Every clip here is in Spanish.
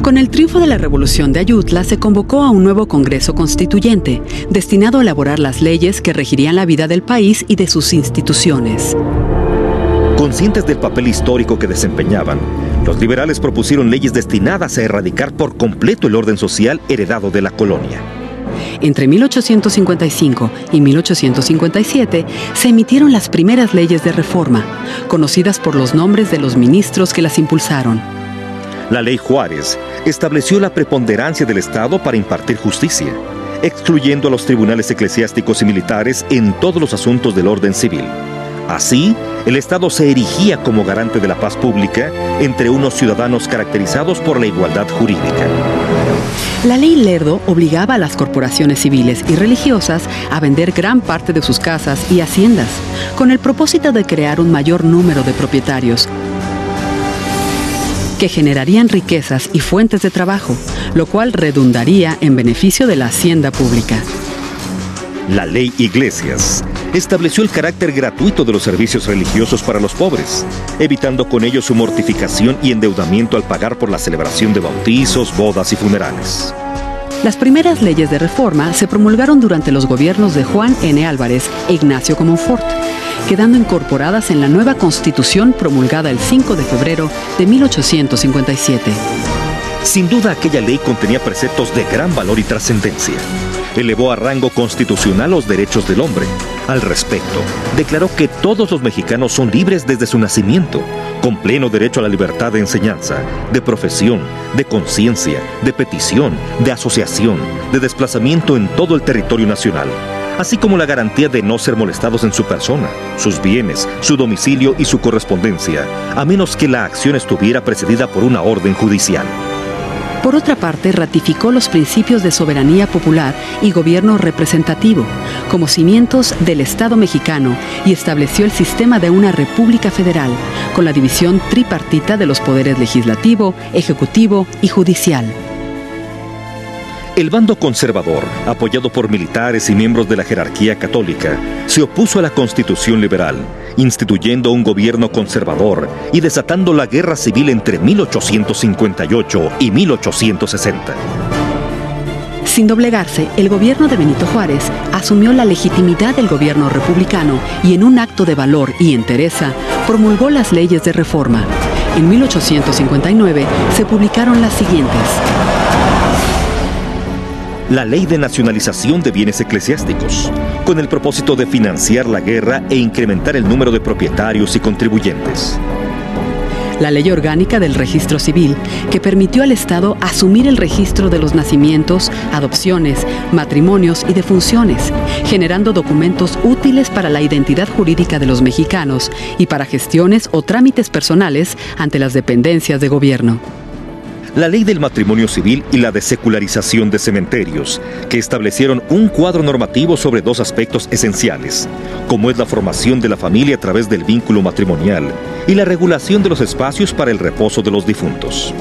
Con el triunfo de la Revolución de Ayutla se convocó a un nuevo Congreso Constituyente, destinado a elaborar las leyes que regirían la vida del país y de sus instituciones. Conscientes del papel histórico que desempeñaban, los liberales propusieron leyes destinadas a erradicar por completo el orden social heredado de la colonia. Entre 1855 y 1857 se emitieron las primeras leyes de reforma, conocidas por los nombres de los ministros que las impulsaron. La Ley Juárez estableció la preponderancia del Estado para impartir justicia, excluyendo a los tribunales eclesiásticos y militares en todos los asuntos del orden civil. Así, el Estado se erigía como garante de la paz pública entre unos ciudadanos caracterizados por la igualdad jurídica. La ley Lerdo obligaba a las corporaciones civiles y religiosas a vender gran parte de sus casas y haciendas, con el propósito de crear un mayor número de propietarios, que generarían riquezas y fuentes de trabajo, lo cual redundaría en beneficio de la hacienda pública. La Ley Iglesias estableció el carácter gratuito de los servicios religiosos para los pobres, evitando con ello su mortificación y endeudamiento al pagar por la celebración de bautizos, bodas y funerales. Las primeras leyes de reforma se promulgaron durante los gobiernos de Juan N. Álvarez e Ignacio Comonfort, quedando incorporadas en la nueva Constitución promulgada el 5 de febrero de 1857. Sin duda, aquella ley contenía preceptos de gran valor y trascendencia. Elevó a rango constitucional los derechos del hombre. Al respecto, declaró que todos los mexicanos son libres desde su nacimiento, con pleno derecho a la libertad de enseñanza, de profesión, de conciencia, de petición, de asociación, de desplazamiento en todo el territorio nacional, así como la garantía de no ser molestados en su persona, sus bienes, su domicilio y su correspondencia, a menos que la acción estuviera precedida por una orden judicial. Por otra parte, ratificó los principios de soberanía popular y gobierno representativo como cimientos del Estado mexicano y estableció el sistema de una república federal con la división tripartita de los poderes legislativo, ejecutivo y judicial. El bando conservador, apoyado por militares y miembros de la jerarquía católica, se opuso a la Constitución liberal, instituyendo un gobierno conservador y desatando la guerra civil entre 1858 y 1860. Sin doblegarse, el gobierno de Benito Juárez asumió la legitimidad del gobierno republicano y en un acto de valor y entereza promulgó las leyes de reforma. En 1859 se publicaron las siguientes: la Ley de Nacionalización de Bienes Eclesiásticos, con el propósito de financiar la guerra e incrementar el número de propietarios y contribuyentes. La Ley Orgánica del Registro Civil, que permitió al Estado asumir el registro de los nacimientos, adopciones, matrimonios y defunciones, generando documentos útiles para la identidad jurídica de los mexicanos y para gestiones o trámites personales ante las dependencias de gobierno. La Ley del Matrimonio Civil y la de Secularización de Cementerios, que establecieron un cuadro normativo sobre dos aspectos esenciales, como es la formación de la familia a través del vínculo matrimonial y la regulación de los espacios para el reposo de los difuntos.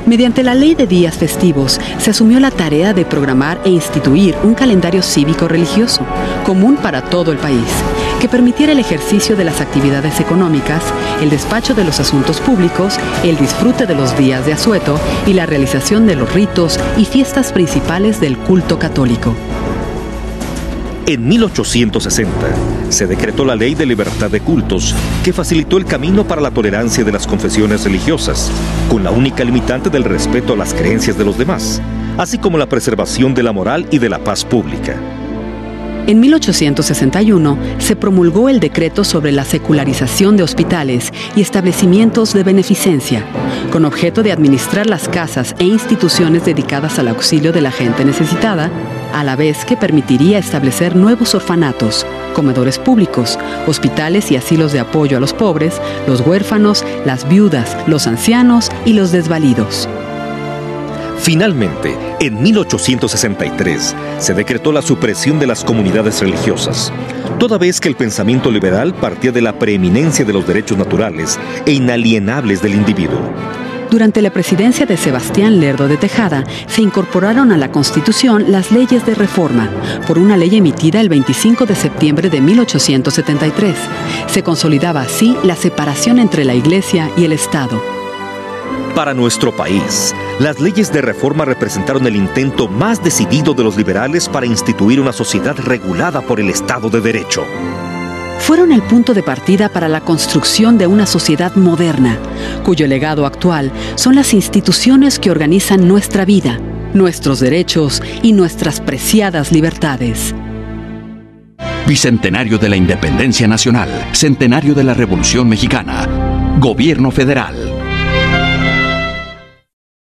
Mediante la Ley de Días Festivos, se asumió la tarea de programar e instituir un calendario cívico-religioso, común para todo el país, que permitiera el ejercicio de las actividades económicas, el despacho de los asuntos públicos, el disfrute de los días de asueto y la realización de los ritos y fiestas principales del culto católico. En 1860 se decretó la Ley de Libertad de Cultos, que facilitó el camino para la tolerancia de las confesiones religiosas, con la única limitante del respeto a las creencias de los demás, así como la preservación de la moral y de la paz pública. En 1861 se promulgó el decreto sobre la secularización de hospitales y establecimientos de beneficencia, con objeto de administrar las casas e instituciones dedicadas al auxilio de la gente necesitada, a la vez que permitiría establecer nuevos orfanatos, comedores públicos, hospitales y asilos de apoyo a los pobres, los huérfanos, las viudas, los ancianos y los desvalidos. Finalmente, en 1863, se decretó la supresión de las comunidades religiosas, toda vez que el pensamiento liberal partía de la preeminencia de los derechos naturales e inalienables del individuo. Durante la presidencia de Sebastián Lerdo de Tejada, se incorporaron a la Constitución las leyes de reforma, por una ley emitida el 25 de septiembre de 1873. Se consolidaba así la separación entre la Iglesia y el Estado. Para nuestro país, las leyes de reforma representaron el intento más decidido de los liberales para instituir una sociedad regulada por el Estado de Derecho. Fueron el punto de partida para la construcción de una sociedad moderna, cuyo legado actual son las instituciones que organizan nuestra vida, nuestros derechos y nuestras preciadas libertades. Bicentenario de la Independencia Nacional, Centenario de la Revolución Mexicana, Gobierno Federal.